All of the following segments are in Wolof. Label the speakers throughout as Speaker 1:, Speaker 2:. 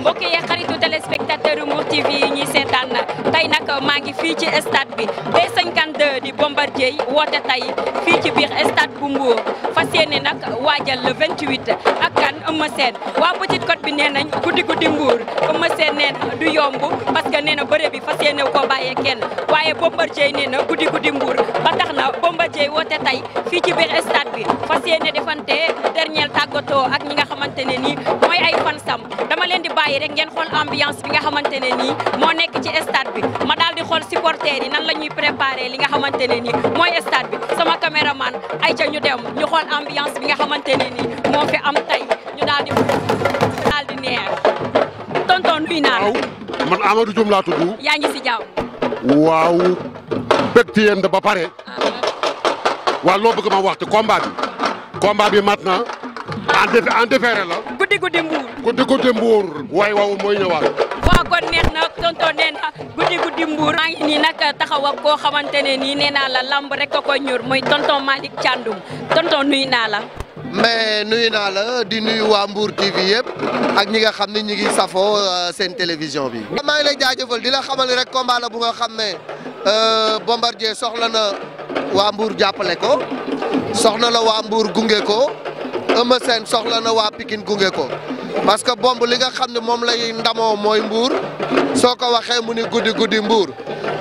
Speaker 1: mbokk yi xaritu téléspectateur Mbour TV yi ñuy seetaan tey nag maa ngi fii ci stade bi B52 di Bombardier woote tey fii ci biir stade bu Mbour fas yéene nag waajal le 28 ak kan Eumeu Sène waa Petite Côte bi nee nañ guddi guddi Mbour Eumeu Sène nee na du yomb parce que nee na bëre bi fas yéene koo bàyyee kenn waaye Bombardier nee na guddi guddi Mbour ba tax na Bombardier woote tey fii ci biir stade bi fas yéene defante dernier tàggatoo ak ñi nga xamante ne nii mooy ay fansam dama leen di bàyyi rek ngeen xool ambiance bi nga xamante ne nii moo nekk ci stade bi ma daal di xool supporters yi nan la ñuy préparer li nga xamante ne nii mooy stade bi sama caméraman ay ca ñu dem ñu xool ambiance bi nga xamante ne nii moo fi am tey ñu daal di neex tonton nuyu naa la.
Speaker 2: man Amadou Dioum laa tudd.
Speaker 1: yaa ngi si jàmm.
Speaker 2: waaw bëgg ci yéen ba pare. waaw loo bëgg ma wax te combat bi mat na en déféré la.
Speaker 1: guddi guddi Mbour.
Speaker 2: guddi guddi Mbour. waay waaw mooy ñëwaat.
Speaker 1: waaw kon neex na tonton nee na guddi guddi Mbour. maa ngi nii nag taxaw ak koo xamante ne nii nee naa la lamb rek a ko ñor mooy tonton Malick Thiandoum tonton nuyu naa la.
Speaker 3: mais nuyu naa la di nuyu waa Mbour TV yëpp ak ñi nga xam ne ñi ngi safoo seen télévision bi. maa ngi lay jaajëfal di la xamal ni rek combat la bu nga xam ne Bombardier soxla na waa Mbour jàppale ko soxla la waa Mbour gunge ko Eumeu Sène soxla na waa Pikine gunge ko parce que bomb li nga xam ne moom lay ndamoo mooy Mbour soo ko waxee mu ni guddi guddi Mbour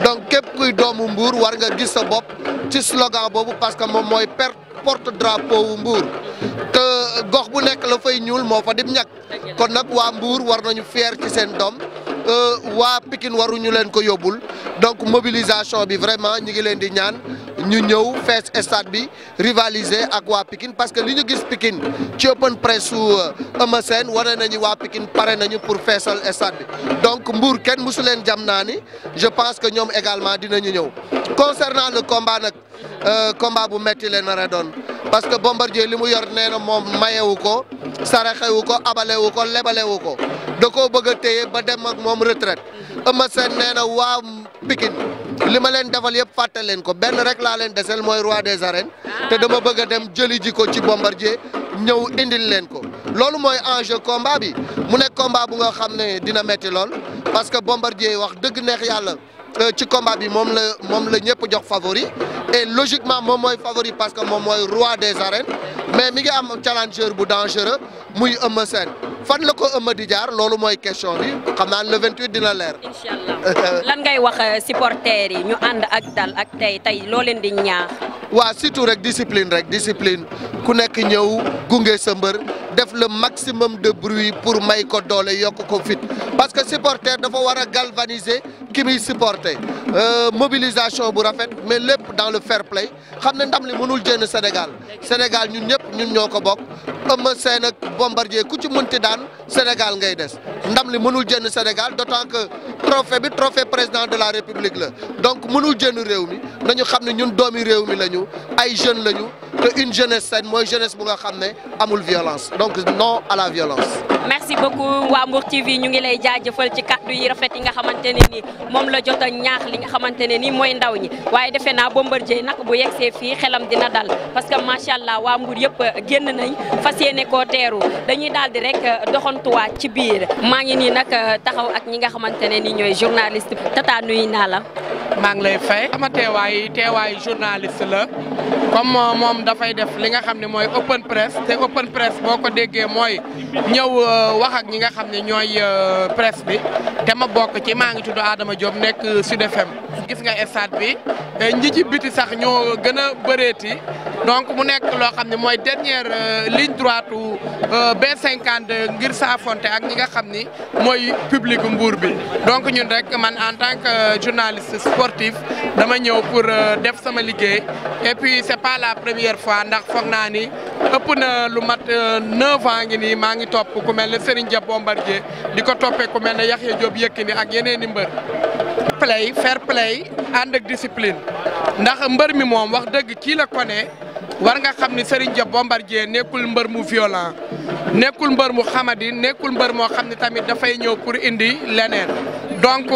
Speaker 3: donc képp kuy doomu Mbour war nga gis sa bopp ci slogan boobu parce que moom mooy porte drapeau wu Mbour te gox bu nekk la fay ñuul moo fa dim ñàkk kon nag waa Mbour war nañu fier ci seen doom waa Pikine waruñu leen ko yóbbul donc mobilisation bi vraiment ñi ngi leen di ñaan ñu ñëw fees stade bi rivaliser ak waa Pikine parce que li ñu gis Pikine ci open press su Eumeu Sène wane nañu waa Pikine pare nañu pour feesal stade bi donc Mbour kenn musu leen jam naa ni je pense que ñoom également dinañu ñëw concernant le combat nag combat bu metti leen nar a doon parce que Bombardier li mu yor nee na moom mayewu ko saraxewu ko abalewu ko lebalewu ko da koo bëgg a téye ba dem ak moom retraite Eumeu Sène nee na waa Pikine li ma leen defal yëpp fàtte leen ko benn rek laa leen desel mooy roi des arènes te dama bëgg a dem jëli ji ko ci Bombardier ñëw indil leen ko loolu mooy enjeu combat bi mu nekk combat bu nga xam ne dina metti lool parce que Bombardier wax dëgg neex yàlla ci combat bi moom la ñëpp jox favori et logiquement moom mooy favori parce que moom mooy roi des arènes mais mi ngi am challenger bu dangereux muy Eumeu Sène fan la ko Eumeu di jaar loolu mooy question bi xam naa le 28 dina leer.
Speaker 1: incha allah lan ngay wax supporters yi ñu ànd ak dal ak tey loo leen di ñaax.
Speaker 3: waa surtout rek discipline ku nekk ñëw gunge sa mbër def le maximum de bruit pour may ko doole yokk ko fit parce que supporter dafa war a galvaniser ki muy supporter mobilisation bu rafet mais lépp dans le fair play xam ne ndam li mënul génn Sénégal ñun ñëpp ñun ñoo ko bokk Eumeu Sène ak Bombardier ku ci mënti daan Sénégal ngay des ndam li mënul génn Sénégal d'autant que trophée président de la République la donc mënul génn réew mi nañu xam ne ñun doomi réew mi lañu ay jeunes lañu te une jeunesse saine mooy jeunesse bu nga xam ne amul violence donc non à la violence.
Speaker 1: merci beaucoup waa Mbour TV ñu ngi lay jaajëfal ci kàddu yi rafet yi nga xamante ne ni moom la jot a ñaax li nga xamante ne ni mooy ndaw ñi waaye defe naa Bombardier nag bu yegsee fii xelam dina dal parce que macha allah waa Mbour yëpp génn nañ fas yéene koo teeru dañuy daal di rek doxantuwaat ci biir maa ngi nii nag taxaw ak ñi nga xamante ne ni ñooy journaliste Tata nuyu naa la.
Speaker 4: maa ngi lay fay sama teewaay journaliste la comme moom dafay def li nga xam ne mooy open press te open press boo ko déggee mooy ñëw wax ak ñi nga xam ne ñooy presse bi te ma bokk ci maa ngi tudd Adama Diop nekk Sud FM. gis nga stade bi ñi ci biti sax ñoo gën a bëreeti donc mu nekk loo xam ne mooy dernière ligne droite B52 ngir saafonte ak ñi nga xam ni mooy public Mbour bi donc ñun rek man en tant que journaliste sportif dama ñëw pour def sama liggéey et puis c'est pas la première fois ndax foog naa ni ëpp na lu mat 9 ans ngi nii maa ngi topp ku mel ne Serigne Dia Bombardier di ko toppee ku mel ne Yaxya Diop Yékini ak yeneen i mbër. fair play ànd ak discipline ndax mbër mi moom wax dëgg kii la ko ne war nga xam ni Serigne Dia Bombardier nekkul mbër mu violent nekkul mbër mu xamadi nekkul mbër moo xam ne tamit dafay ñëw pour indi leneen donc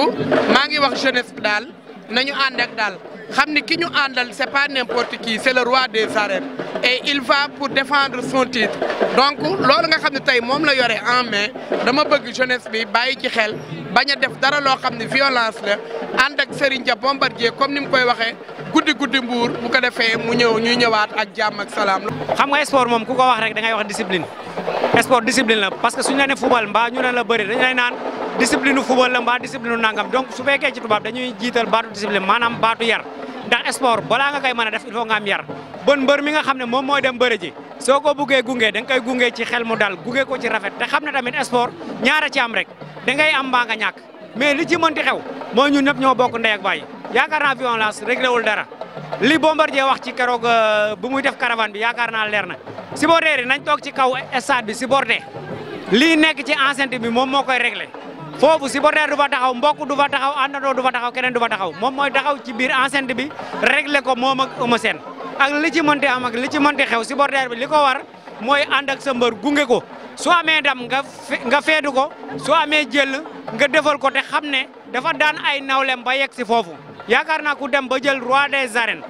Speaker 4: maa ngi wax jeunesse bi daal nañu ànd ak daal xam ni ki ñu àndal c'est pas n'importe qui c'est le roi des arènes et il va pour défendre son titre donc loolu nga xam ne tey moom la yore en main dama bëgg jeunesse bi bàyyi ci xel bañ a def dara loo xam ne violence la ànd ak Serigne Dia Bombardier comme ni mu koy waxee guddi mbuur bu ko defee mu ñëw ñuy ñëwaat ak jàmm ak salaam.
Speaker 5: xam nga sport moom ku ko wax rek da ngay wax discipline sport discipline la parce que suñu la ne football mbaa ñu ne la bëri dañu lay naan discipline football la mbaa discipline nangam donc su fekkee ci tubaab dañuy jiital baatu discipline maanaam baatu yar ndax sport balaa nga koy mën a def il faut nga am yar bon mbër mi nga xam ne moom mooy dem bëri ji soo ko buggee gunge da nga koy gunge ci xel mu dal gunge ko ci rafet te xam ne tamit sport ñaara ci am rek da ngay am mbaa nga ñàkk mais li ci mënti xew mooy ñun ñëpp ñoo bokk ndey ak baay yaakaar naa violence réglé wul dara li Bombardier wax ci keroog bu muy def caravane bi yaakaar naa leer na supporters yi nañ toog ci kaw stade bi supporter lii nekk ci enceinte bi moom moo koy réglé foofu supporter du fa taxaw mbokk du fa taxaw àndandoo du fa taxaw keneen du fa taxaw moom mooy taxaw ci biir enceinte bi réglé ko moom ak Eumeu Sène ak li ci mënti am ak li ci mënti xew supporter bi li ko war mooy ànd ak sa mbër gunge ko soo amee dam nga feedu ko soo amee jël nga defal ko te xam ne dafa daan ay nawlem ba yegg si foofu yaakaar naa ku dem ba jël roi des arènes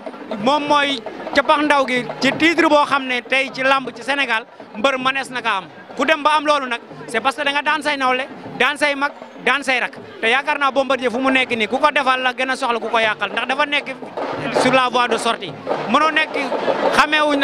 Speaker 5: moom mooy capax ndaw gi ci titre boo xam ne tey ci lamb ci Sénégal mbër manees na ka am ku dem ba am loolu nag c'est parce que da nga daan say nawle daan say mag daan say rak te yaakaar naa Bombardier fu mu nekk nii ku ko defal la gën a soxla ku ko yàqal ndax dafa nekk sur la voie de sortie mënoo nekk xameewuñ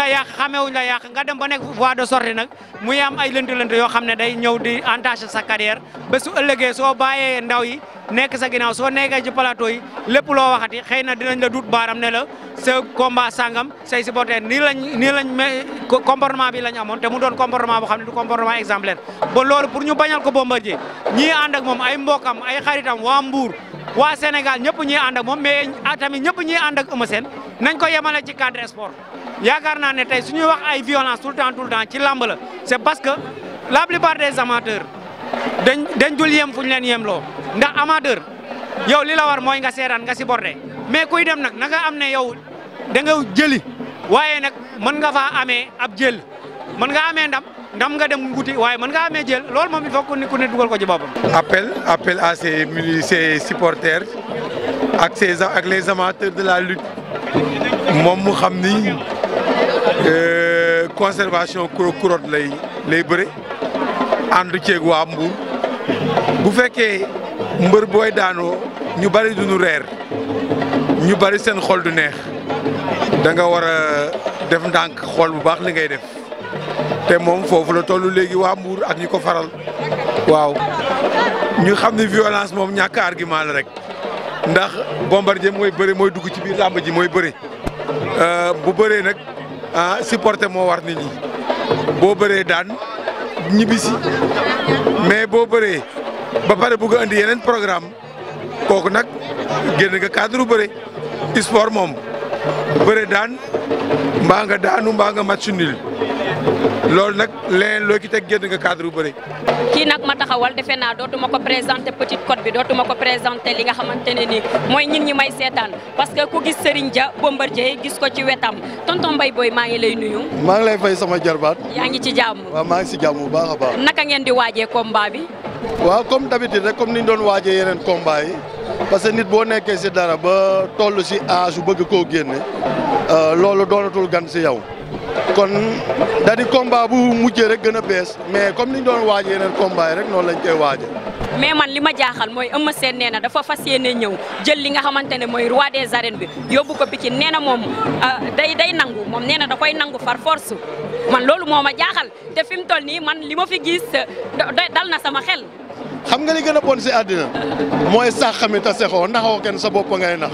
Speaker 5: la yàq nga dem ba nekk voie de sortie nag muy am ay lënt-lënt yoo xam ne day ñëw di entacher sa carrière ba su ëllëgee soo bàyyee ndaw yi nekk sa ginnaaw soo nekkee ci plateau yi lépp loo waxati xëy na dinañ la dut baaram ne la sa combat sangam say supporter nii lañ comportement bi lañ amoon te mu doon comportement boo xam ne du comportement exemplaire ba loolu pour ñu bañal ko Bombardier ñii ànd ak moom ay mbokam ay xaritam waa Mbour waa Sénégal ñëpp ñii ànd ak moom mais tamit ñëpp ñii ànd ak Eumeu Sène nañ ko yemale ci cadre sport yaakaar naa ne tey suñuy wax ay violence tout le temps ci lamb la c'est parce que la plupart des amateurs dañ dul yem fu ñu leen yemloo ndax amateur yow li la war mooy nga seetaan nga supporter mais kuy dem nag na nga am ne yow da nga jëli waaye nag mën nga faa amee ab jël mën nga amee ndam nga dem nguti waaye mën nga amee jël loolu moom il faut ku ne dugal ko ci boppam.
Speaker 6: appel à ses supporters ak les amateurs de la lutte moom mu xam ni conservation couronne lay bëre ànd ceeg waa Mbour bu fekkee mbër booy daanoo ñu bari duñu reer ñu bari seen xol du neex da nga war a def ndànk xool bu baax li ngay def te moom foofu la tollu léegi waa Mbour ak ñi ko faral waaw ñu xam ni violence moom ñàkk argument la rek ndax Bombardier mooy bëre mooy dugg ci biir làmb ji mooy bëre bu bëree nag supporter moo war nit ñi boo bëree daan ñibbisi mais boo bëree ba pare bugg a indi yeneen programme kooku nag génn nga cadre bëre sport moom bëre daan mbaa nga daanu mbaa nga match nul loolu nag leneen loo ki teg génn nga cadre bëre.
Speaker 1: kii nag ma taxawal defe naa dootuma ko présenter Petite Côte bi dootuma ko présenter li nga xamante ne nii mooy ñin ñi may seetaan parce que ku gis Serigne Dia Bombardier gis ko ci wetam tonton Mbaye Boye maa ngi lay nuyu.
Speaker 7: maa ngi lay fay sama jarbaat.
Speaker 1: yaa ngi ci jàmm.
Speaker 7: waaw maa ngi si jàmm bu baax a baax.
Speaker 1: naka ngeen di waajee combat bi.
Speaker 7: waaw comme d'habitude rek comme ni ñu doon waajee yeneen combat yi parce que nit boo nekkee si dara ba toll si âge bu bëgg koo génne loolu doonatul gan si yow. kon da di combat bu mujjee rek gën a bees mais comme ni ñu doon waajee yeneen combat yi rek noonu lañ koy waaje
Speaker 1: mais man li ma jaaxal mooy Eumeu Sène nee na dafa fas yéene ñëw jël li nga xamante ne mooy roi des arènes bi yóbbu ko Pikine nee na moom day nangu moom nee na da koy nangu far force man loolu moo ma jaaxal te fi mu toll nii man li ma fi gis dal na sama xel.
Speaker 7: xam nga li gën a bon si àddina mooy sax xami ta sexoo naxoo kenn sa bopp ngay nax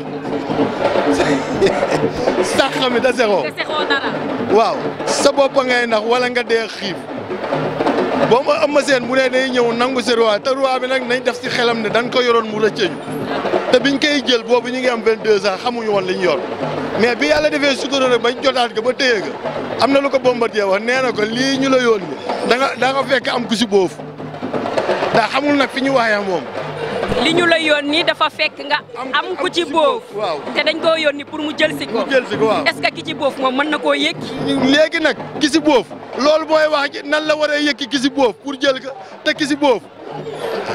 Speaker 7: sax xami ta sexoo.
Speaker 1: te sexoo dara.
Speaker 7: waaw sa bopp ngay nax wala nga dee xiif boo ma Eumeu Sène bu ne day ñëw nangu si roi te roi bi nag nañ def si xelam ne dañ ko yoroon mu rëcceñu te biñ koy jël boobu ñu ngi am 22 ans xamuñu woon li ñu yor mais bi yàlla defee sutura rek bañ jotaat ko ba téye ga am na lu ko Bombardier wax nee na ko lii ñu la yónni da nga fekk am ku si boofu daa xamul nag fi ñu waxee moom.
Speaker 1: li ñu la yónni dafa fekk nga am ku ci boof
Speaker 7: waaw
Speaker 1: te dañ koo yónni pour mu jël si ko.
Speaker 7: mu jël si ko waaw
Speaker 1: est-ce que ki ci boof moom mën na koo yëg.
Speaker 7: léegi nag ki si boof loolu mooy wax ji nan la war a yëkki ki si boof pour jël ko te ki si boof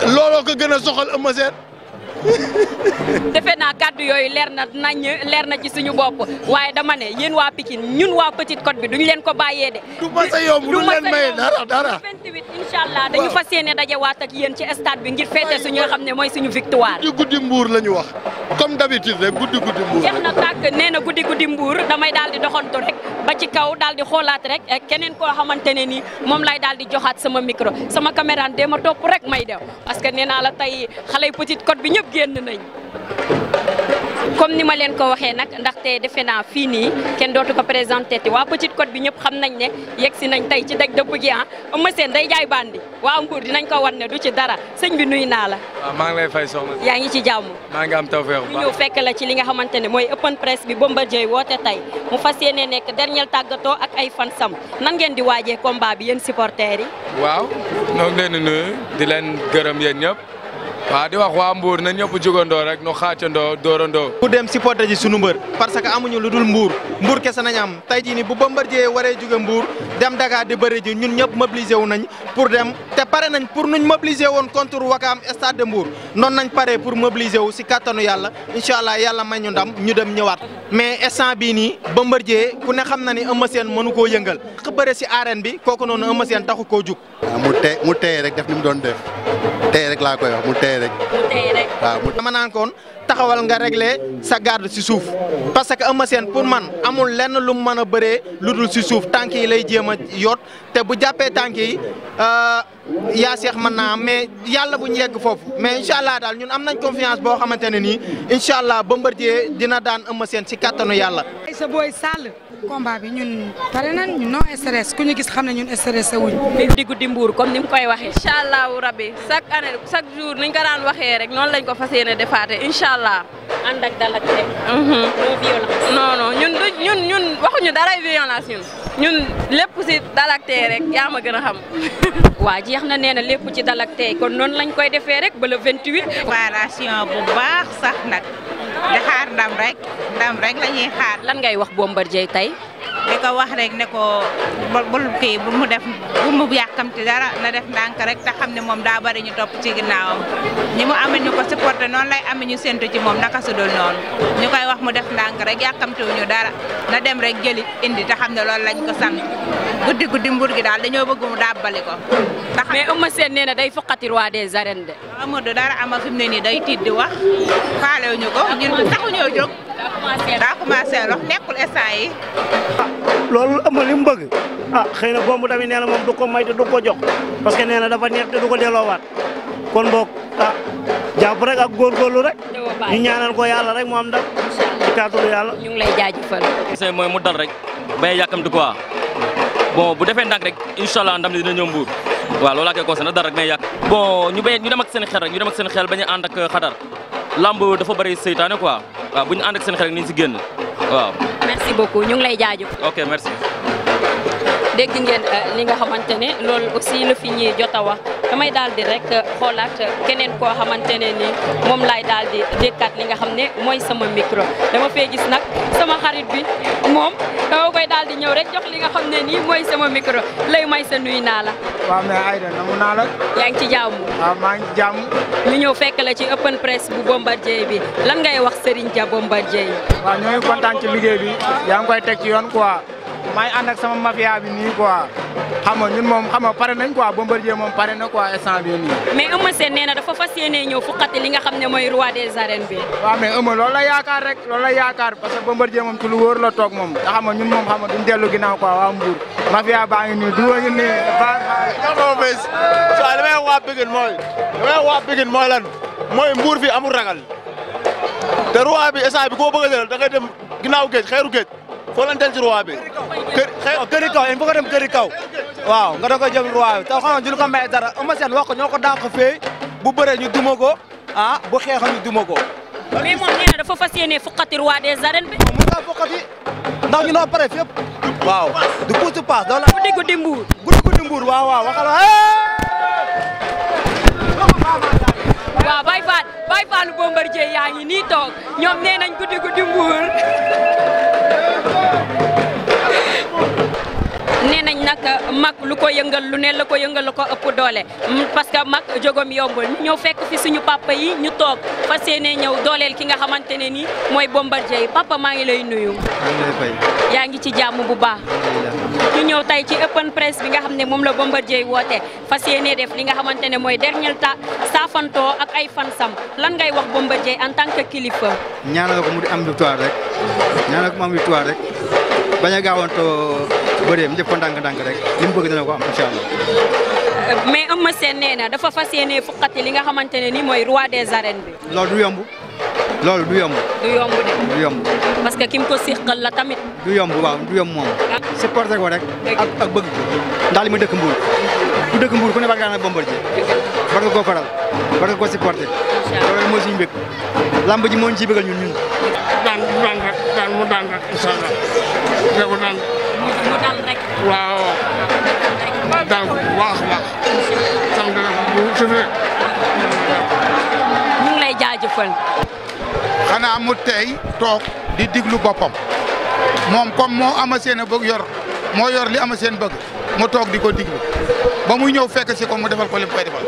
Speaker 7: looloo ko gën a soxal Eumeu Sène
Speaker 1: defe naa kàddu yooyu leer na ci suñu bopp waaye dama ne yéen waa Pikine ñun waa Petite Côte bi duñu leen ko bàyyee de.
Speaker 7: du ma sa yomb du leen may dara.
Speaker 1: 28 incha allah dañu fas yéene dajewaat ak yéen ci stade bi ngir féete suñu nga xam ne mooy suñu victoire.
Speaker 7: guddi mbuur la ñu wax comme d'habitude rek guddi mbuur.
Speaker 1: jeex na tàkk nee na guddi mbuur damay daal di doxantu rek ba ci kaw daal di xoolaat rek keneen koo xamante ne nii moom lay daal di joxaat sama micro sama caméraman de ma topp rek may dew parce que nee naa la tey xale yu Petite Côte bi ñëpp génn nañ. comme ni ma leen ko waxee nag ndaxte defe naa fii nii kenn dootu ko présenté te waa Petite Côte bi ñëpp xam nañ ne yegg si nañ tey ci dëgg dëpp gi ah Eumeu Sène day jaay bandi waa Mbour dinañ ko wan ne du ci dara sëñ bi nuyu naa la.
Speaker 8: waaw maa ngi lay fay soxna.
Speaker 1: yaa ngi ci jàmm.
Speaker 8: maa ngi am tawfeex bu baax
Speaker 1: ñu ñëw fekk la ci li nga xamante ne mooy open press bi Bombardier woote tey mu fas yéene nekk dernier tàggatoo ak ay fansam nan ngeen di waajee combat bi yéen supporters yi.
Speaker 8: waaw ñoo ngi leen di nuyu di leen gërëm yéen ñëpp. waaw di wax waa Mbour na ñëpp jugandoo rek nu xaacandoo dóorandoo.
Speaker 9: ku dem supporter ji sunu mbër parce que amuñu lu dul Mbour kese nañ am tey jii nii bu Bombardier waree jóge Mbour dem Dakar di bëri ji ñun ñëpp mobilisé wu nañ pour dem te pare nañ pour nuñ mobilisé woon contre Wakam stade de Mbour noonu nañ pare pour mobiliser wu si kattanu yàlla incha allah yàlla may ñu ndam ñu dem ñëwaat mais instant bii nii Bombardier ku ne xam na ni Eumeu Sène mënu koo yëngal ku bëre si arène bi kooku noonu Eumeu Sène taxu koo jug.
Speaker 3: mu tey rek def ni mu doon def tey rek laa koy wax mu tey rek.
Speaker 9: waaw dama naan koon taxawal nga réglé sa garde si suuf parce que Eumeu Sène pour man amul lenn lu mu mën a bëree lu dul si suuf tànk yi lay jéem a yoot te bu jàppee tànk yi yaa seex mën naa mais yàlla bu ñu yegg foofu mais incha allah daal ñun am nañ confiance boo xamante ne nii incha allah Bombardier dina daan Eumeu Sène si kattanu yàlla.
Speaker 10: sa booy Sall combat bi ñun pare nañ ñun non stress ku ñu gis xam ne ñun stressé wuñ.
Speaker 1: di guddi Mbour comme ni mu koy waxee.
Speaker 11: incha allahu rabbi chaque année chaque jour niñ ko daan waxee rek noonu lañ ko fas yéene defaate incha allah.
Speaker 1: ànd ak dal ak teg. non violence.
Speaker 11: non ñun waxuñu dara violence ñun lépp si dal ak tey rek yaa ma gën a xam.
Speaker 1: waa jeex na nee na lépp ci dal ak tey kon noonu lañ koy defee rek ba le 28.
Speaker 12: préparation bu baax sax nag di xaar ndam rek la ñuy xaar.
Speaker 1: lan ngay wax Bombardier tey.
Speaker 12: di ko wax rek ne ko bul kii bu mu yàkkamti dara na def ndànk rek te xam ne moom daa bari ñu topp ci ginnaawam ñi mu amee ñu ko supporté noonu lay amee ñu séntu ci moom naka su dul noonu ñu koy wax mu def ndànk rek yàkkamtiwuñu dara na dem rek jëli indi te xam ne loolu lañ ko sant guddi Mbour gi daal dañoo bëgg mu dàbbali ko.
Speaker 1: mais Eumeu Sène nee na day foqati roi des arènes de.
Speaker 12: Amadou dara ama fi mu ne nii day tiit di wax faalewuñu ko ñun taxuñoo jóg. daa commencé wax nekkul instant yi.
Speaker 13: loolu Eumeu li mu bëgg xëy na bombu tamit nee na moom du ko may te du ko jox parce que nee na dafa neex te du ko delloowaat kon boog jàpp rek ak góorgóorlu rek ñu ñaanal ko yàlla rek mu am ndam ci kàttanu yàlla.
Speaker 1: ñu ngi lay jaajëfal.
Speaker 14: c'est mooy mu dal rek bay yàkkamti quoi bon bu defee ndànk rek incha allah ndam li dina ñëw Mbour waaw loolu laa koy conseillé na dal rek may yàq. bon ñu dem ak seen xel rek ñu dem ak seen xel bañ a ànd ak xadar lamb dafa bëri seytaane quoi waaw bu ñu ànd ak seen xel rek ni ñu si génn waaw.
Speaker 1: merci beaucoup ñu ngi lay jaajëfal.
Speaker 14: ok merci.
Speaker 1: dégg ngeen li nga xamante ne loolu aussi la fi ñuy jot a wax damay daal di rek xoolaat keneen koo xamante ne ni moom laay daal di dékkaat li nga xam ne mooy sama micro dama fee gis nag sama xarit bi moom dama koy daal di ñëw rek jox li nga xam ne nii mooy sama micro lay may sa nuyu naa la.
Speaker 15: waaw mais Aïda namu naa la.
Speaker 1: yaa ngi ci jàmm.
Speaker 15: waaw maa ngi ci jàmm.
Speaker 1: ñu ñëw fekk la ci open press bu Bombardier bi lan ngay wax Serigne Dia Bombardier yi.
Speaker 15: waaw ñoo ngi kontaan ci liggéey bi yaa ngi koy teg ci yoon quoi. maa ngi ànd ak sama mafia bi nii quoi xam nga ñun moom xam nga pare nañ quoi Bombardier moom pare na quoi instant bii nii.
Speaker 1: mais Eumeu Sène nee na dafa fas yéene ñëw fukkati li nga xam ne mooy roi des arènes bi.
Speaker 15: waaw mais Eumeu loolu la yaakaar rek loolu la yaakaar parce que Bombardier moom ci lu wóor la toog moom te xam nga ñun moom xam nga duñ dellu ginnaaw quoi waa Mbour mafia baa ngi nii duwa ngi nii
Speaker 7: so li may wax Pikine mooy lan mooy Mbour fi amul ragal te roi bi instant bi koo bëgg a jël da ngay dem ginnaaw géej xeeru géej foo leen denc roi bi
Speaker 15: këri kaw il faut que dem këri kaw waaw nga da koy jël roi bi te xam nga duñu ko may dara Eumeu Sène wax ko ñoo ko dànq fee bu bëree ñu duma ko bu xeexal ñu duma ko
Speaker 1: mais moom nee na dafa fas yéene fukkati roi des arènes bi.
Speaker 15: mën ngaa fukkati ndax ñu noo pare fépp waaw du pousse du passe doon la
Speaker 1: guddi Mbour
Speaker 15: Mbour waaw waxal
Speaker 1: waaw Baye Fall Bombardier yaa ngi nii toog ñoom nee nañ guddi Mbour nee nañ nañ nag mag lu ko yëngal lu ne la ko yëngal la ko ëpp doole parce que mag jógam yombul ñu ñëw fekk fi suñu papa yi ñu toog fas yéene ñëw dooleel ki nga xamante ne nii mooy Bombardier papa maa ngi lay nuyu. yaa ngi ci jàmm bu baax. ñu ñëw tey ci open press bi nga xam ne moom la Bombardier woote fas yéene def li nga xamante ne mooy dernier saafantoo ak ay fansam lan ngay wax Bombardier en tant que kilifa.
Speaker 16: ñaanal ko mu di am victoire rek ñaanal ko mu am victoire rek bañ a gaawantoo bëree mu def ko ndànk-ndànk rek li mu bëgg dana ko am incha allah.
Speaker 1: mais Eumeu Sène nee na dafa fas yéene fukkati li nga xamante ne ni mooy roi des arènes bi.
Speaker 16: loolu du yomb. loolu du yomb.
Speaker 1: du yomb de.
Speaker 16: du yomb.
Speaker 1: parce que kim ko siqal la tamit.
Speaker 16: du yomb waaw du yomb moom. supporté ko rek. ak bëgg ko. ndax li ma dëkk Mbour. ku dëkk Mbour ku ne war ngaa naan Bombardier. war nga koo faral war nga koo supporté. loolu mooy suñu bëgg. lamb ji moo ñu ciy bëggal ñun.
Speaker 17: daan mu daan rek incha allah. mu
Speaker 1: daan rek.
Speaker 17: waaw. daan ko bu baax a baax. sant na bu tëfee.
Speaker 1: ñu ngi lay jaajëfal.
Speaker 18: xanaa mu tey toog di diglu boppam moom comme moo ama seen a bëgg moo yor li ama seen bëgg mu toog di ko diglu ba muy ñëw fekk si ko mu defal ko li mu koy defal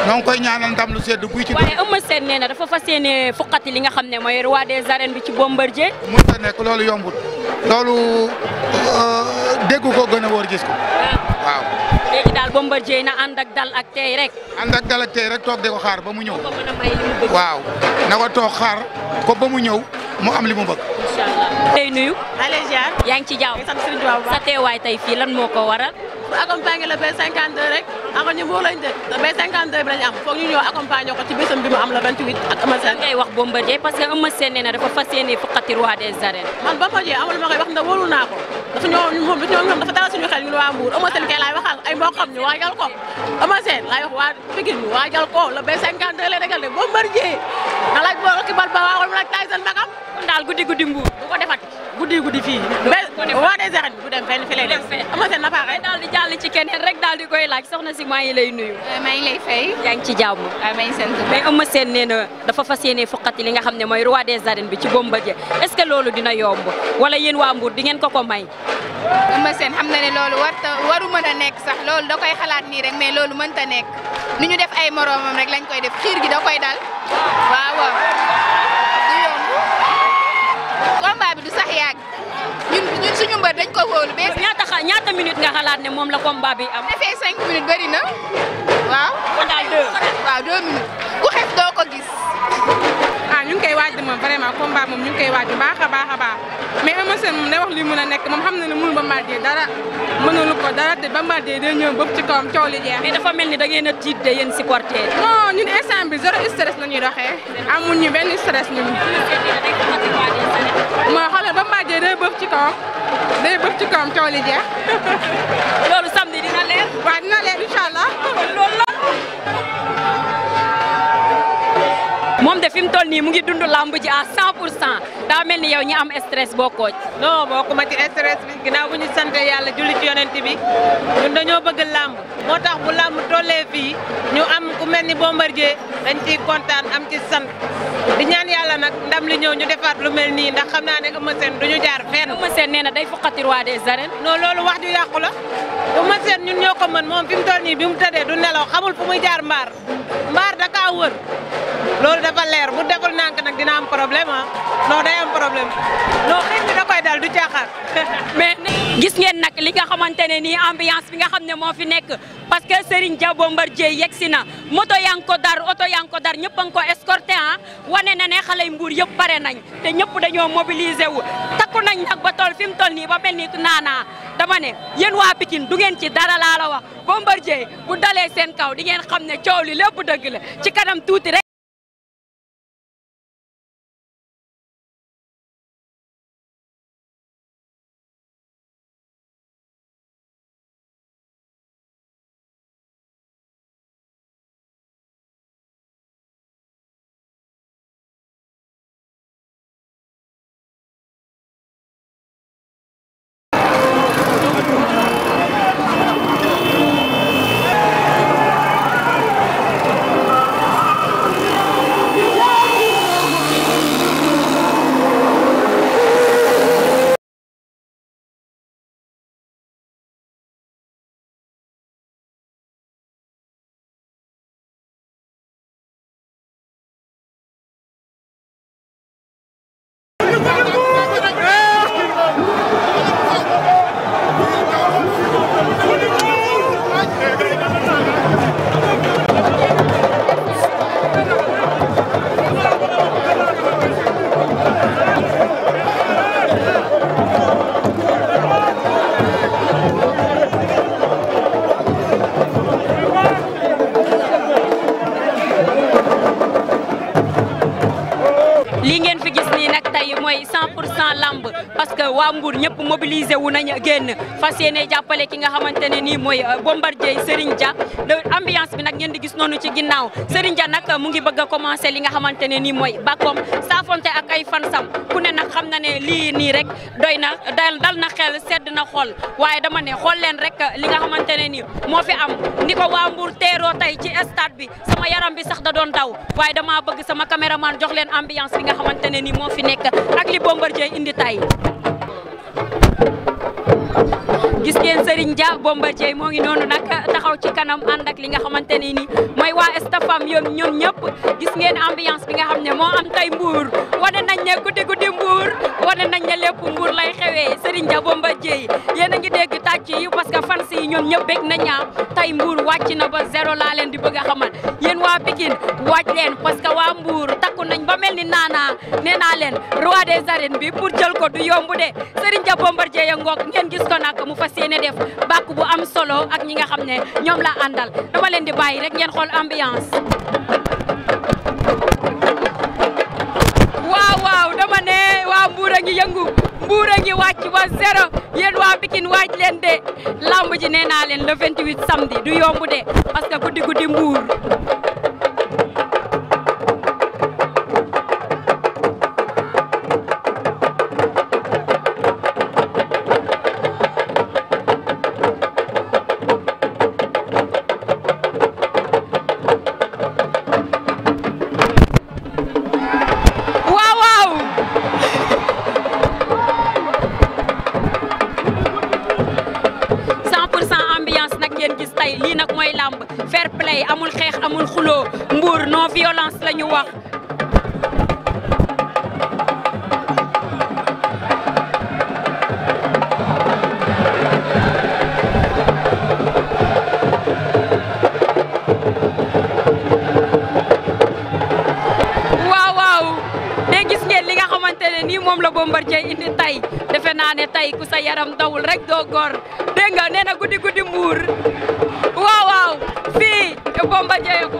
Speaker 18: ñoo ngi koy ñaanal ndam lu sedd guy ci.
Speaker 1: waaye Eumeu Sène nee na dafa fas yéene fukkati li nga xam ne mooy roi des arènes bi ci Bombardier.
Speaker 18: mun ta nekk loolu yombut loolu dégg ko gën a wóor gis ko waaw.
Speaker 1: léegi daal Bombardier na ànd ak dal ak tey rek.
Speaker 18: ànd ak dal ak tey rek toog di ko xaar ba mu ñëw. waaw na ko toog xaar ko ba mu ñëw mu am li mu bëgg.
Speaker 1: incha allah tey nuyu.
Speaker 11: allez ziar.
Speaker 1: yaa ngi ci jaww. sa teewaay tey fii lan moo ko waral.
Speaker 11: pour accompagner le B52 rek ak ñu Mbour lañ dëkk le B52 bi lañ am foog ñu ñëw accompagner ko ci bésam bi mu am le 28 ak Eumeu Sène.
Speaker 1: ngay wax Bombardier parce que Eumeu Sène nee na dafa fas yéene fukkati roi des arènes.
Speaker 11: man Bombardier amul ma koy wax ndax wóolu naa ko dafa ñoo dafa dara suñu xel ñun waa Mbour Eumeu Sène kay laay waxal ay mboqam ñu waajal ko Eumeu Sène laay wax waa Pikine ñu waajal ko le B52 lay dégal de Bombardier na laaj boo ki bal ba waxal mu laaj Tyson magam
Speaker 1: kon daal guddi Mbour
Speaker 11: du ko defat guddi fii mais roi des arènes du dem fenn fi lay dem Eumeu Sène na pare
Speaker 1: daal di jàll ci keneen rek daal di koy laaj soxna si maa ngi lay nuyu.
Speaker 12: maa ngi lay fay.
Speaker 1: yaa ngi ci jàmm.
Speaker 12: waaw maa ngi sant.
Speaker 1: mais Eumeu Sène nee na dafa fas yéene fukkati li nga xam ne mooy roi des arènes bi ci Bombardier est-ce que loolu dina yomb wala yéen waa Mbour di ngeen ko may.
Speaker 12: Eumeu Sène xam na ne loolu waru mën a nekk sax loolu da koy xalaat nii rek mais loolu mënta nekk ni ñu def ay moroomam rek lañ koy def xiir gi da koy dal waaw du yomb combat bi du sax yàgg ñun suñu mbër dañ ko wóolu bee.
Speaker 1: ñaata minute nga xalaat ne moom la combat bi am.
Speaker 12: defee 5 minutes bëri na waaw.
Speaker 1: kon daal 2.
Speaker 12: waaw 2 minutes ku xef doo ko gis.
Speaker 19: ñu ngi koy waaj moom vraiment combat moom ñu ngi koy waaj bu baax a baax mais Eumeu Sène moom day wax li mën a nekk moom xam na ne mënul Bombardier dara mënul ko dara te Bombardier day ñëw bëpp ci kawam coow li jeex.
Speaker 1: mais dafa mel ni da ngeen a tiit de yéen supporter.
Speaker 19: non ñun instant bi zéro stress la ñuy doxee amuñu benn stress ñun. moo xam ne Bombardier day bëpp ci kawam coow li jeex.
Speaker 1: loolu samedi dina leer.
Speaker 19: waaw dina leer incha allah.
Speaker 1: loolu la. moom de fi mu toll nii mu ngi dund lamb ji à 100% daa mel ni yow ñi am stress bokkoo ci.
Speaker 20: non bokkuma ci stress bi ginnaaw bu ñu sant yàlla julli ci yonent bi ñun dañoo bëgg lamb moo tax bu lamb tollee fii ñu am ku mel ni Bombardier dañ ciy kontaan am ci sant di ñaan yàlla nag ndam li ñëw ñu defaat lu mel nii ndax xam naa ne Eumeu Sène duñu jaar fenn.
Speaker 1: Eumeu Sène nee na day foqati roi des arènes.
Speaker 20: non loolu wax ju yàqu la Eumeu Sène ñun ñoo ko mën moom fi mu toll nii bi mu tëddee du nelaw xamul fu muy jaar mbaar da kaa wër loolu dafa leer bu deful nànk nag dina am problème non day am problème non xëy na da koy dal du caaxaan.
Speaker 1: mais gis ngeen nag li nga xamante ne nii ambiance bi nga xam ne moo fi nekk parce que Serigne Dia Bombardier yegsi na moto yaa ngi ko dar oto yaa ngi ko dar ñëpp a ngi ko escorté wane na ne xale yu Mbour yëpp pare nañ te ñëpp dañoo mobiliser wu takku nañ nag ba toll fi mu toll nii ba mel ni naanaa dama ne yéen waa Pikine du ngeen ci dara laa la wax Bombardier bu dalee seen kaw di ngeen xam ne coow li lépp dëgg la ci kanam tuuti rek. lamb parce que waa Mbour ñëpp mobilisé wu nañ génn fas yéene jàppale ki nga xamante ne nii mooy Bombardier Serigne Dia ambiance bi nag ngeen di gis noonu ci ginnaaw Serigne Dia nag mu ngi bëgg a commencé li nga xamante ne nii mooy bakkoom saafonte ak ay fansam ku ne nag xam na ne lii nii rek doy na dal na xel sedd na xol waaye dama ne xool leen rek li nga xamante ne nii moo fi am ni ko waa Mbour teeroo tey ci stade bi sama yaram bi sax da doon daw waaye dama bëgg sama caméraman jox leen ambiance bi nga xamante ne nii moo fi nekk ak li Bombardier indi tay gis ngeen Serigne Dia Bombardier moo ngi noonu nag taxaw ci kanam ànd ak li nga xamante ne nii mooy waa stafam ñoom ñëpp gis ngeen ambiance bi nga xam ne moo am tey Mbour wane nañ ne guddi Mbour wane nañ ne lépp Mbour lay xewee Serigne Dia Bombardier yéen a ngi dégg tàcc yi parce que fans yi ñoom ñëpp bég nañ tey Mbour wàcc na ba zéro laa leen di bëgg a xamal yéen waa Pikine wàcc leen parce que waa Mbour takku nañ ba mel ni naanaa nee naa leen roi des arènes bi pour jël ko du yomb de Serigne Dia Bombardier ya ngoog ngeen gis ko nag mu fas yéene def bàkk bu am solo ak ñi nga xam ne ñoom la àndal dama leen di bàyyi rek ngeen xool ambiance. waaw dama ne waa Mbour a ngi yëngu Mbour a ngi wàcc ba zéro yéen waa Pikine waaj leen de lamb ji nee naa leen le 28 samedi du yomb de parce que guddi Mbour. lii nag mooy lamb fair play amul xeex amul xuloo Mbour non violence la ñu wax. waaw de gis ngeen li nga xamante ne nii moom la Bombardier indi tay defe naa ne tay ku sa yaram dawul rek doo góor dégg nga nee na guddi Mbour. waaw fii Bombardier ko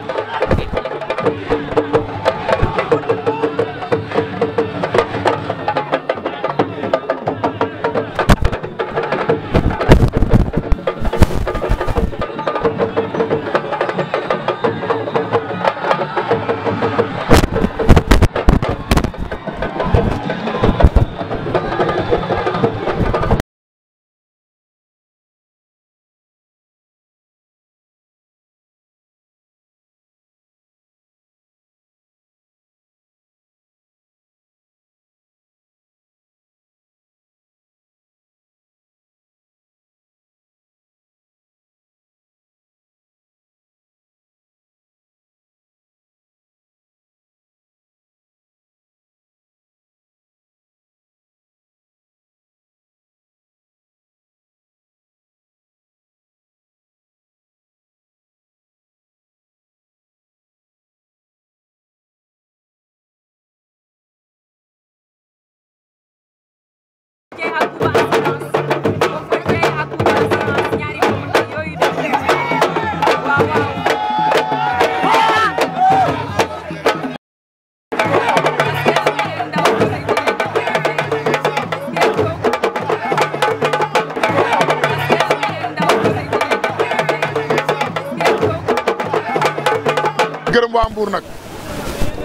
Speaker 18: gërëm waa Mbour nag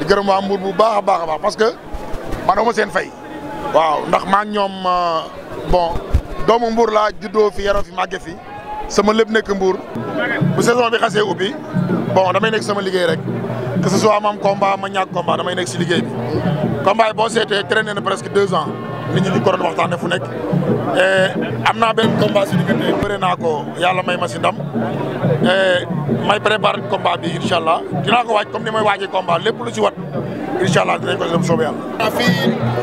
Speaker 18: di gërëm waa Mbour bu baax a baax parce que man dama seen fay waaw ndax maa ngi ñoom bon doomu Mbour laa juddoo fi yaroo fi màgge fi sama lépp nekk Mbour bu saison bi xasee ubbi bon damay nekk sama liggéey rek que ce soit ma am combat ma ñàkk combat damay nekk si liggéey bi combat yi boo seetee traîné na presque 2 ans nit ñi di ko doon waxtaanee fu nekk am naa benn combat si diggante bëre naa ko yàlla may ma si ndam may préparé combat bi incha allah dinaa ko waaj comme ni may waajee combat lépp lu si wat incha allah dinañ ko dem soobee yàlla.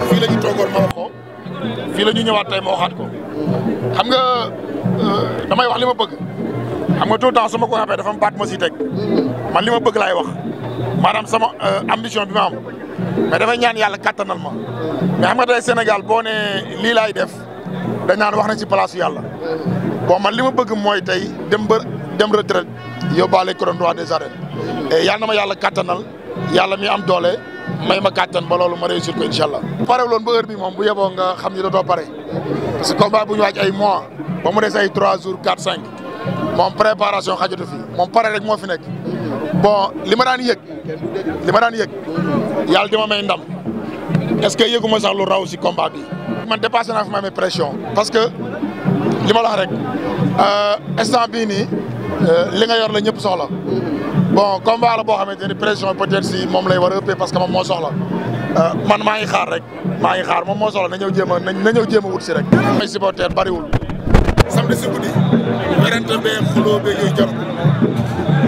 Speaker 18: fii la ñu toogoon ma wax ko fii la ñu ñëwaat tey ma waxaat ko xam nga damay wax li ma bëgg xam nga tout le temps su ma ko waxee dafa am baat ma si teg man li ma bëgg laay wax maanaam sama ambition bi ma am mais dafay ñaan yàlla kattanal ma mais xam nga tey Sénégal boo nee lii laay def dañ naan wax na ci place yàlla bon man li ma bëgg mooy tey dem retraite yóbbaale couronne roi des arènes et yàlla na ma yàlla kattanal
Speaker 6: yàlla mi am doole may ma kàttan ba loolu ma réussir ko incha allah. pare loon ba heure bi moom bu yeboo nga xam ni dootoo pare parce que combat bu ñu waaj ay mois ba mu des ay 3 jours 4 5 moom préparation xajatu fi moom pare rek moo fi nekk bon li ma daan yëg yàlla di ma may ndam est-ce que yëguma sax lu raw si combat bi. man dépassé naa fi ma amee pression parce que li ma la wax rek instant bii nii li nga yor la ñëpp soxla. bon combat la boo xamante ni pression peut-être si moom lay war a ëppee parce que moom moo soxla man maa ngi xaar rek moom moo soxla na ñëw jéem a wut si rek. ay supporter bariwul. samedi si guddi werante bee xuloo bee yooyu jarul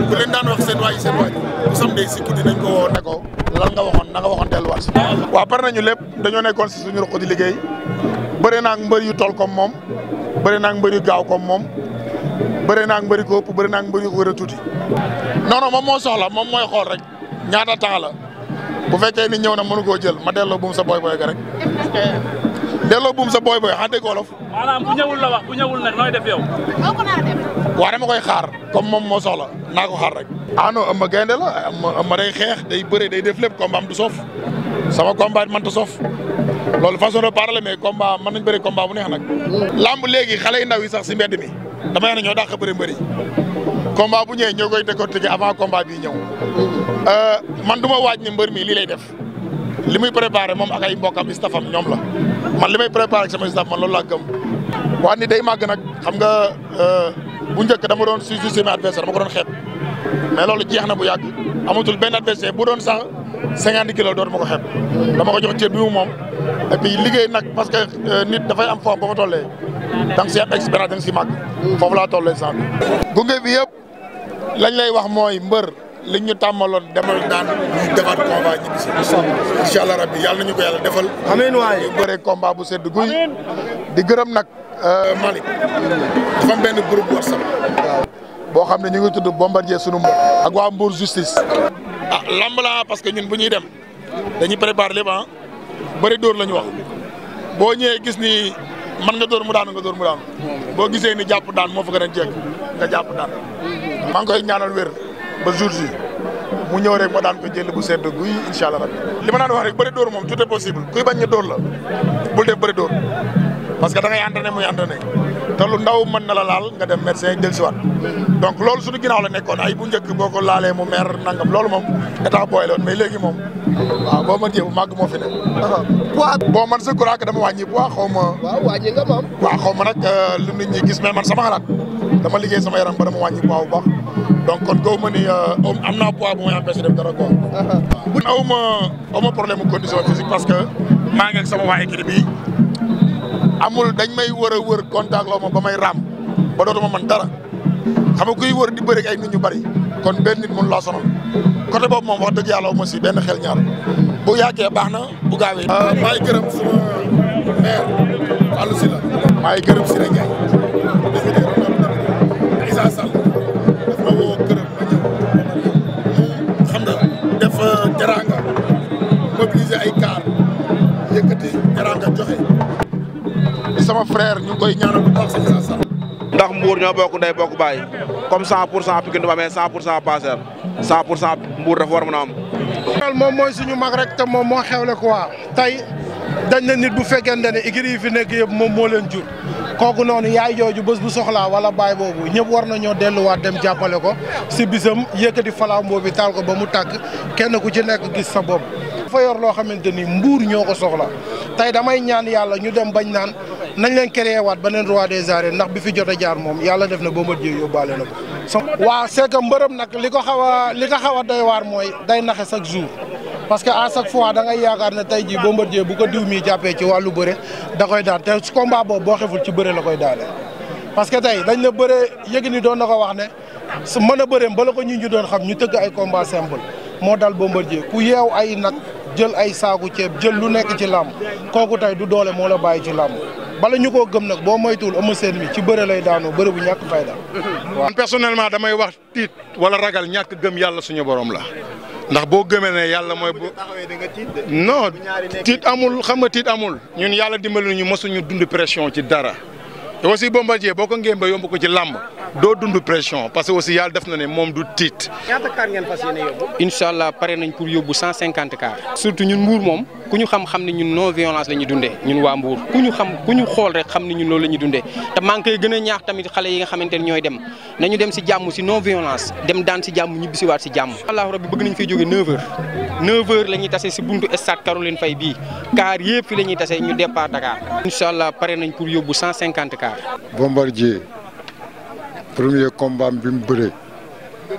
Speaker 6: bu leen daan wax seen waay bu samedi si guddi nañ ko woo ne ko lan nga waxoon na nga waxoon delluwaat si. waaw pare nañu lépp dañoo nekkoon si suñu ruq di liggéey bëri naa ak mbër yu toll comme moom bëri naa ak mbër yu gaaw comme moom. bëri naa ak mbëri ko ëpp bëri naa ak mbëri ko gën a tuuti non moom moo soxla moom mooy xool rek ñaata temps la bu fekkee ni ñëw na mënu koo jël ma delloo buum sa boy ga rek delloo buum sa boy xam dégg wolof.
Speaker 14: maanaam bu ñëwul la wax bu ñëwul nag nooy def yow.
Speaker 6: waaw dama koy xaar comme moom moo soxla naa ko xaar rek. ah non Eumeu gaynde la Eumeu day xeex day bëre day def lépp combat am du soof sama combat man ta soof loolu façon de parler mais combat mën nañ bëri combat bu neex nag. lamb léegi xale yu ndaw yi sax si mbedd mi. dama ne ñoo dàq bëri mbëri combat bu ñëwee ñoo koy décortiquer avant combat bii ñëw man du ma waaj ni mbër mi lii lay def li muy préparé moom ak ay mbokkam stafam ñoom la man li may préparé ak sama staff man loolu laa gëm. waa ni day màgg nag xam nga bu njëkk dama doon sous-estimer adversaire dama ko doon xeeb mais loolu jeex na bu yàgg amatul benn adversaire bu doon sax 50 kilos dootuma ko xeeb dama ko jox cër bi mu moom et puis liggéey nag parce que nit dafay am foofu ba ma tollee. da nga si am expérience da nga si màgg foofu laa tollee sant bi. gunge bi yëpp lañ lay wax mooy mbër liñ ñu tàmmaloon demal daan ñu defaat combat ñibbi si. incha allah rabbi yàlla nañu ko yàlla defal. amiin waay ñu bëree combat bu sedd guy. di gërëm nag Malick dafa am benn groupe WhatsApp. boo xam ne ñu ngi tudd Bombardier sunu mbër. ak waa Mbour justice. ah lamb la parce que ñun bu ñuy dem dañuy préparer lépp bëri dóor la ñu wax boo ñëwee gis ni. man nga dóor mu daanu boo gisee ni jàpp daan moo fa gën a jekk nga jàpp daan maa ngi koy ñaanal wér ba jour ji mu ñëw rek ma daan ko jël bu sedd guy incha allah rabbi li ma daan wax rek bëri dóor moom tout est possible kuy bañ ñu dóor la bul def bëri dóor parce que da ngay entraîné muy entraîné te lu ndaw mën na la laal nga dem médecin del siwaat donc loolu suñu ginnaaw la nekkoon ay bu njëkk boo ko laalee mu mer nangam loolu moom état booy la woon mais léegi moom waaw boo ma jéem màgg moo fi ne. poids bon man je crois que dama wàññi poids xaw ma.
Speaker 3: waaw wàññi nga moom.
Speaker 6: waaw xaw ma nag lu nit ñi gis mais man sama xalaat dama liggéey sama yaram ba dama wàññi poids bu baax donc kon gaw ma ni am naa poids bu may empêché def dara quoi. waaw aw ma problème mu condition physique parce que maa ngi ak sama waa équipe bi amul dañ may wër contact loo ma ba may raam ba dootuma man dara xam nga kuy wër di bëri ay nit ñu bari kon benn nit mënu laa sonal. côté boobu moom wax dëgg yàlla ma si benn xel ñaar bu yàggee baax na bu gaawee. maa ngi gërëm suma maire Fallou Sylla maa ngi gërëm Siré Ndiaye Issa Sall daf ma woo gërëm ma ñëw xam nga def teranga mobiliser ay car yëkkati teranga joxe di sama frère ñu ngi koy ñaanal bu baax sa Issa Sall.
Speaker 21: ndax Mbour ñoo bokk ndey bokk baay comme 100% Pikine du ma mais 100% Parcelles 100% Mbour dafa war a mën a am.
Speaker 22: moom mooy suñu mag rek te moom moo xewle quoi tey dañ na nit bu fekkente ne écurie yi fi nekk yëpp moom moo leen jur kooku noonu yaay jooju bés bu soxlaa wala baay boobu ñëpp war nañoo delluwaat dem jàppale ko si bisam yëkkati flambeau bi taal ko ba mu tàkk kenn ku ci nekk gis sa bopp. dafa yor loo xamante ni Mbour ñoo ko soxla tey damay ñaan yàlla ñu dem bañ naan nañ leen créé waat beneen roi des arènes ndax bi fi jot a jaar moom yàlla def na Bombardier yóbbaale na ko. waaw c'est que mbërëm nag li ko xaw a doy waar mooy day naxe chaque jour parce que à chaque fois da ngay yaakaar ne tey jii Bombardier bu ko diw mi jàppee ci wàllu bëre da koy daan te combat boobu boo xeful ci bëre la koy daane. parce que tey dañ la bëre Yékini doon na ko wax ne su mën a bëreem bala ko ñu doon xam ñu tëgg ay combat simple moo dal Bombardier ku yeew ay nag jël ay saaku ceeb jël lu nekk ci làmb kooku tey du doole moo la bàyyi ci làmb. bala ñu koo gëm nag boo moytuwul Eumeu Sène mi ci bëre lay daanoo bëre bu ñàkk fayda.
Speaker 7: waaw personnellement damay wax tiit wala ragal ñàkk gëm yàlla suñu borom la ndax boo gëmee ne yàlla mooy bu non tiit amul xam nga tiit amul ñun yàlla dimbali ñu mosuñu dund pression ci dara te aussi Bombardier boo ko ngéem ba yomb ko ci làmb doo dund pression parce que aussi yàlla def na ne moom du tiit.
Speaker 2: ñaata kaar ngeen fas yéene yóbbu.
Speaker 4: incha allah pare nañ pour yóbbu 150 kaar. surtout ñun Mbour moom ku ñu xam ne ñun non violence la ñuy dundee ñun waa Mbour ku ñu xool rek xam ne ñun loolu la ñuy dundee te maa ngi koy gën a ñaax tamit xale yi nga xamante ne ñooy dem nañu dem si jàmm si non violence dem daan si jàmm ñibbisiwaat si jàmm. allah rabbi bëgg nañ fay jógee 9h 9h la ñuy tase si buntu stade Caroline Faye bii kaar yëpp fi la ñuy tase ñu départ Dakar. incha allah pare nañ pour yóbbu 150 kaar.
Speaker 23: Bombardier premier combat bi mu bëree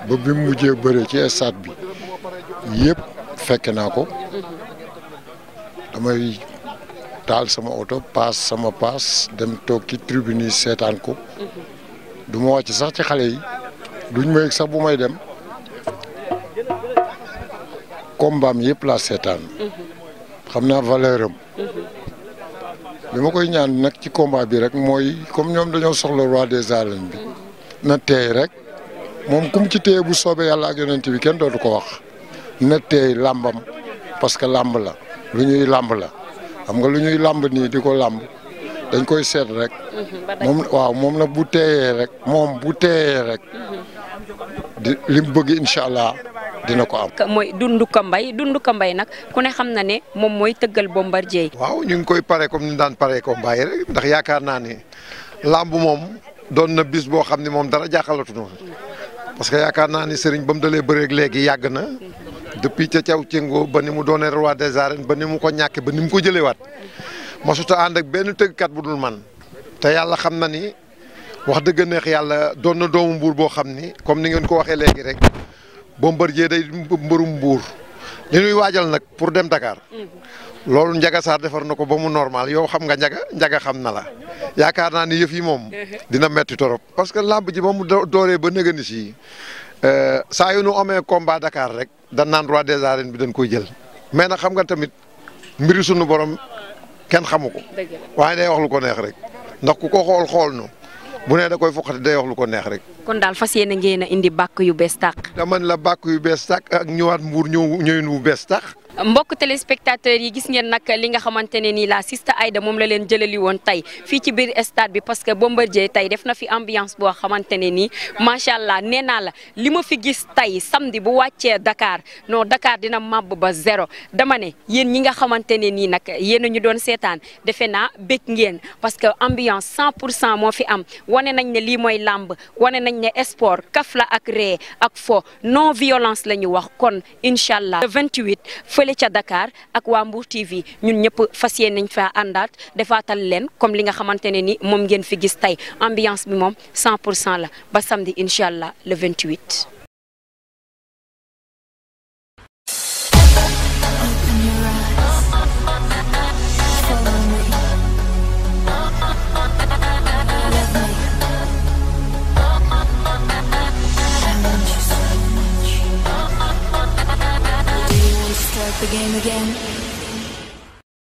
Speaker 23: ba bi mu mujjee bëree ci stade bi yëpp fekk naa ko damay taal sama oto paas dem toog ci tribune yi seetaan ko du ma wàcc sax ci xale yi duñ ma yëg sax bu may dem combat am yëpp laa seetaan xam naa valeur am li ma koy ñaan nag ci combat bi rek mooy comme ñoom dañoo soxla roi des arènes bi na teey rek moom kum ci téye bu soobee yàlla ak yonent bi kenn dootu ko wax na teey làmbam parce que làmb la lu ñuy làmb la xam nga lu ñuy làmb nii di ko làmb dañ koy seet rek moom nag bu teeyee rek di li mu bëgg incha allah dina ko am.
Speaker 1: mooy Doundou Kambay nag ku ne xam na ne moom mooy tëggal Bombardier.
Speaker 24: waaw ñu ngi koy pare comme ni daan pare combat yi rek ndax yaakaar naa ne làmb moom doon na bis boo xam ne moom dara jaaxalatu noonu parce que yaakaar naa ni sëriñ ba mu dalee bëreeg léegi yàgg na depuis ca caw cëngoo ba ni mu doonee roi des arènes ba ni mu ko ñàkkee ba ni mu ko jëlewaat masuta ànd ak benn tëggkat bu dul man te yàlla xam na ni wax dëgg neex yàlla doon na doomu Mbuur boo xam ni comme ni ngeen ko waxee léegi rek Bombardier day mbërum Mbuur li ñuy waajal nag pour dem Dakar loolu Ndiaga Sarr defar na ko ba mu normal yow xam nga Ndiaga xam na la yaakaar naa ni yëf yi moom dina metti torop parce que làmb ji ba mu dooree ba nëgëni si saa yu nu amee combat Dakar rek dan naan roi des arènes bi dañ koy jël mais nag xam nga tamit mbiri sunu borom kenn xamu ko waaye day wax lu ko neex rek ndax ku ko xool nu bu ne da koy foqati day wax lu ko neex rek.
Speaker 1: kon daal fas yéene ngeen a indi bàkk yu bees tàq.
Speaker 24: dama la bàkk yu bees tàq ak ñëwaat Mbuur ñëwin wu bees tàq.
Speaker 1: mbokk téléspectateurs yi gis ngeen nag li nga xamante ne nii la Sista Aïda moom la leen jëlali woon tey fii ci biir stade bi parce que Bombardier tey def na fi ambiance boo xamante ne nii macha allah nee naa la li ma fi gis tey samedi bu wàccee Dakar non Dakar dina màbb ba zéro dama ne yéen ñi nga xamante ne nii nag yéen ñu doon seetaan defe naa bég ngeen parce que ambiance 100% moo fi am wane nañ ne lii mooy làmb wane nañ ne sport kaf la ak ree ak fo non violence la ñu wax kon incha allah le 28 fële ca Dakar ak waa Mbour TV ñun ñëpp fas yéene nañ fa àndaat defaatal leen comme li nga xamante ne ni moom ngeen fi gis tey ambiance bi moom 100% la ba samedi incha allah le 28.